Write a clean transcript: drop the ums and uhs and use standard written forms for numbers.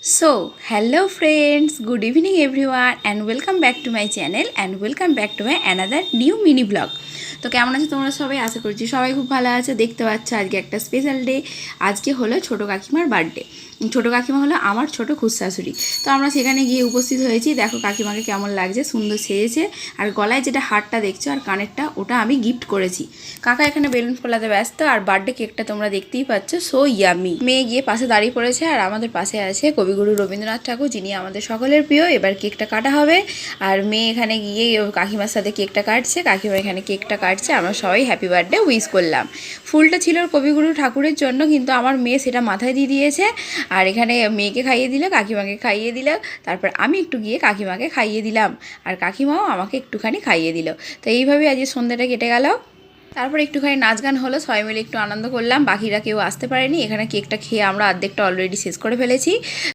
So, hello friends, good evening everyone and welcome back to my channel and welcome back to my another new mini vlog. তো কেমন আছো তোমরা সবাই? আশা করছি সবাই খুব ভালো আছে। দেখতে পাচ্ছ আজকে একটা স্পেশাল ডে। আজকে হলো ছোটো কাকিমার বার্থডে। ছোটো কাকিমা হলো আমার ছোটো খুশাশুড়ি। তো আমরা সেখানে গিয়ে উপস্থিত হয়েছি। দেখো কাকিমাকে কেমন লাগছে, সুন্দর সেজেছে। আর গলায় যেটা হারটা দেখছো আর কানেরটা, ওটা আমি গিফট করেছি। কাকা এখানে বেলুন ফোলাতে ব্যস্ত আর বার্থডে কেকটা তোমরা দেখতেই পাচ্ছ, সো ইয়ামি। মেয়ে গিয়ে পাশে দাঁড়িয়ে পড়েছে আর আমাদের পাশে আছে কবিগুরু রবীন্দ্রনাথ ঠাকুর, যিনি আমাদের সকলের প্রিয়। এবার কেকটা কাটা হবে আর মেয়ে এখানে গিয়ে কাকিমার সাথে কেকটা কাটছে, কাকিমা এখানে কেকটা কাটছে। আমরা সবাই হ্যাপি বার্থডে উইশ করলাম। ফুলটা ছিল কবিগুরু ঠাকুরের জন্য, কিন্তু আমার মেয়ে সেটা মাথায় দিয়ে দিয়েছে। আর এখানে মেয়েকে খাইয়ে দিল, কাকিমাকে খাইয়ে দিল, তারপর আমি একটু গিয়ে কাকিমাকে খাইয়ে দিলাম আর কাকিমাও আমাকে একটুখানি খাইয়ে দিল। তো এইভাবে আজকে সন্ধ্যাটা কেটে গেল। তারপর একটুখানি নাচ গান হলো, সবাই মিলে একটু আনন্দ করলাম। বাকিরা কেউ আসতে পারেনি। এখানে কেকটা খেয়ে আমরা অর্ধেকটা অলরেডি শেষ করে ফেলেছি।